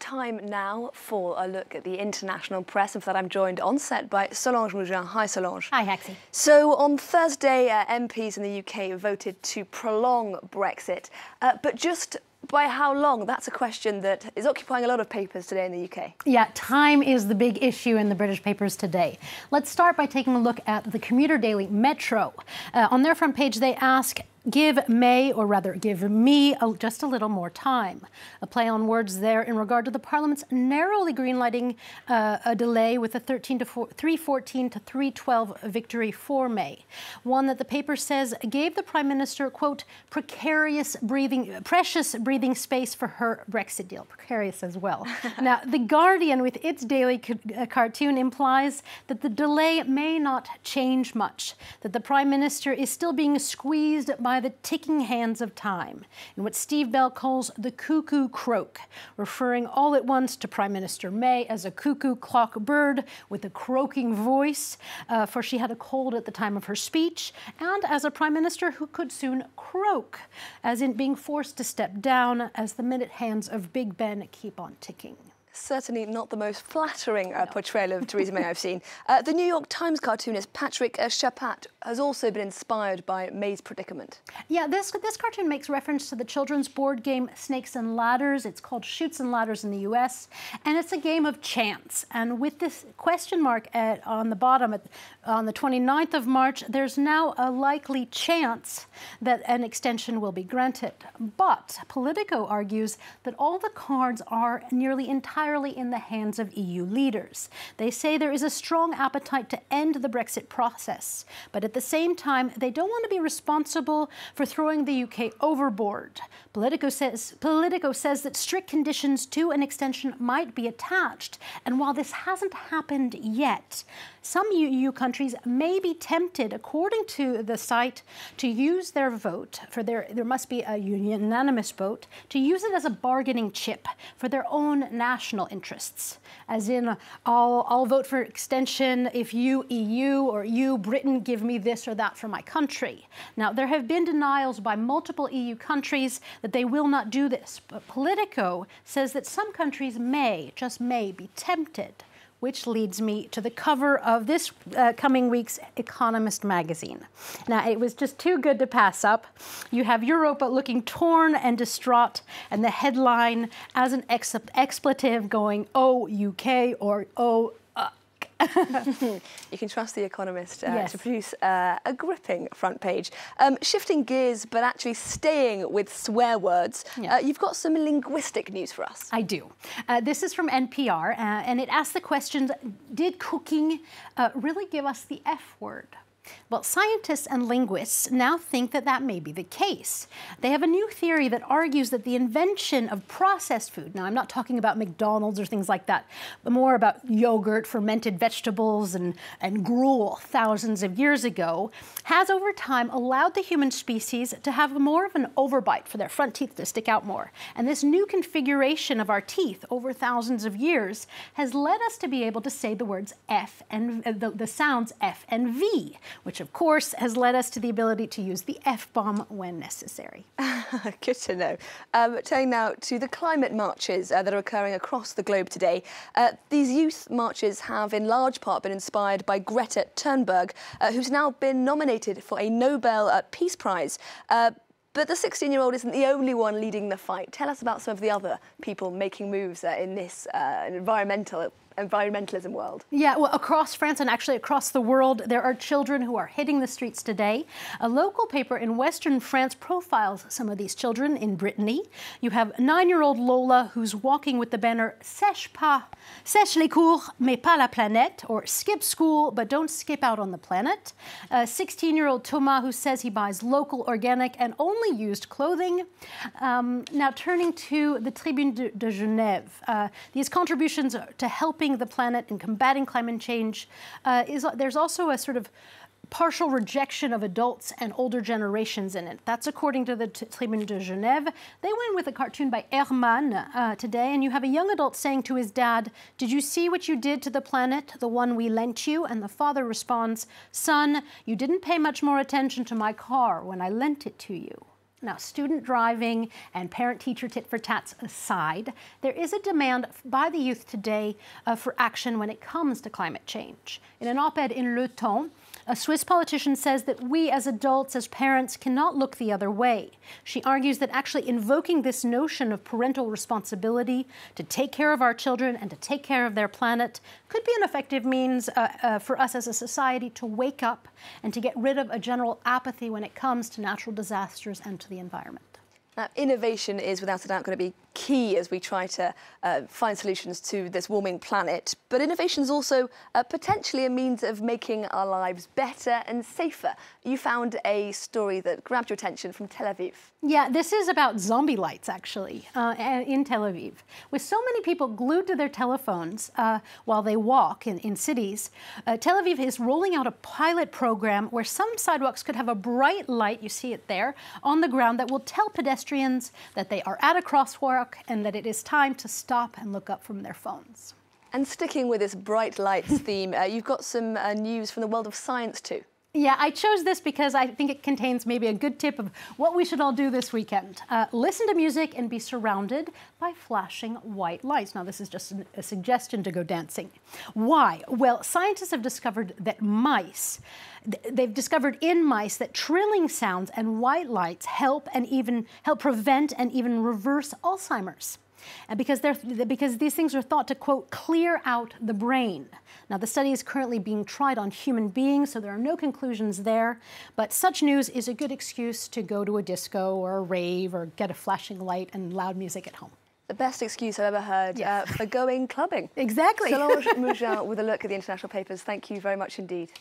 Time now for a look at the international press, and for that I'm joined on set by Solange Mougin. Hi Solange. Hi Haxi. So on Thursday, MPs in the UK voted to prolong Brexit, but just by how long? That's a question that is occupying a lot of papers today in the UK. Yeah, time is the big issue in the British papers today. Let's start by taking a look at the commuter daily Metro. On their front page, they ask, give May, or rather give me, just a little more time. A play on words there in regard to the Parliament's narrowly greenlighting a delay with a 314 to 312 victory for May. One that the paper says gave the Prime Minister, quote, precious breathing space for her Brexit deal. Precarious as well. Now, The Guardian, with its daily cartoon, implies that the delay may not change much, that the Prime Minister is still being squeezed by the ticking hands of time, in what Steve Bell calls the cuckoo croak, referring all at once to Prime Minister May as a cuckoo clock bird with a croaking voice, for she had a cold at the time of her speech, and as a Prime Minister who could soon croak, as in being forced to step down as the minute hands of Big Ben keep on ticking. Certainly not the most flattering portrayal of Theresa May I've seen. The New York Times cartoonist Patrick Chapat has also been inspired by May's predicament. Yeah, this cartoon makes reference to the children's board game Snakes and Ladders. It's called Chutes and Ladders in the US, and it's a game of chance. And with this question mark on the bottom, on the 29th of March, there's now a likely chance that an extension will be granted. But Politico argues that all the cards are nearly entirely in the hands of EU leaders. They say there is a strong appetite to end the Brexit process, but at the same time, they don't want to be responsible for throwing the UK overboard. Politico says that strict conditions to an extension might be attached, and while this hasn't happened yet, some EU countries may be tempted, according to the site, to use their vote, there must be a unanimous vote, to use it as a bargaining chip for their own national interests. As in, I'll vote for extension if you, EU, or you, Britain, give me this or that for my country. Now, there have been denials by multiple EU countries that they will not do this, but Politico says that some countries may, just may, be tempted. Which leads me to the cover of this coming week's Economist magazine. Now, it was just too good to pass up. You have Europa looking torn and distraught, and the headline as an expletive going, oh, UK, or oh, You can trust The Economist yes, to produce a gripping front page. Shifting gears, but actually staying with swear words, yeah. You've got some linguistic news for us. I do. This is from NPR, and it asks the question, did cooking really give us the F word? Well, scientists and linguists now think that that may be the case. They have a new theory that argues that the invention of processed food, now I'm not talking about McDonald's or things like that, but more about yogurt, fermented vegetables, and gruel thousands of years ago, has over time allowed the human species to have more of an overbite, for their front teeth to stick out more. And this new configuration of our teeth over thousands of years has led us to be able to say the words F and the sounds F and V, which of course has led us to the ability to use the F-bomb when necessary. Good to know. Turning now to the climate marches that are occurring across the globe today. These youth marches have in large part been inspired by Greta Thunberg, who's now been nominated for a Nobel Peace Prize. But the 16-year-old isn't the only one leading the fight. Tell us about some of the other people making moves in this environmentalism world. Yeah, well, across France and actually across the world, there are children who are hitting the streets today. A local paper in Western France profiles some of these children in Brittany. You have 9-year-old Lola, who's walking with the banner Sèche les cours, mais pas la planète, or skip school, but don't skip out on the planet. 16-year-old Thomas, who says he buys local, organic, and only used clothing. Now, turning to the Tribune de Genève, these contributions to helping the planet and combating climate change, there's also a sort of partial rejection of adults and older generations in it. That's according to the Tribune de Genève. They went with a cartoon by Herman today, and you have a young adult saying to his dad, "Did you see what you did to the planet, the one we lent you?" And the father responds, "Son, you didn't pay much more attention to my car when I lent it to you." Now, student driving and parent-teacher tit-for-tats aside, there is a demand by the youth today for action when it comes to climate change. In an op-ed in Le Temps, a Swiss politician says that we as adults, as parents, cannot look the other way. She argues that actually invoking this notion of parental responsibility to take care of our children and to take care of their planet could be an effective means for us as a society to wake up and to get rid of a general apathy when it comes to natural disasters and to the environment. Now, innovation is without a doubt going to be key as we try to find solutions to this warming planet. But innovation is also potentially a means of making our lives better and safer. You found a story that grabbed your attention from Tel Aviv. Yeah, this is about zombie lights, actually, in Tel Aviv. With so many people glued to their telephones while they walk in cities, Tel Aviv is rolling out a pilot program where some sidewalks could have a bright light, you see it there, on the ground that will tell pedestrians that they are at a crosswalk and that it is time to stop and look up from their phones. And sticking with this bright lights theme, you've got some news from the world of science too. Yeah, I chose this because I think it contains maybe a good tip of what we should all do this weekend. Listen to music and be surrounded by flashing white lights. Now, this is just a suggestion to go dancing. Why? Well, scientists have discovered that they've discovered in mice that trilling sounds and white lights help prevent and even reverse Alzheimer's. And because these things are thought to, quote, clear out the brain. Now, the study is currently being tried on human beings, so there are no conclusions there. But such news is a good excuse to go to a disco or a rave or get a flashing light and loud music at home. The best excuse I've ever heard for going clubbing. Exactly. Solange Mougin with a look at the international papers. Thank you very much indeed.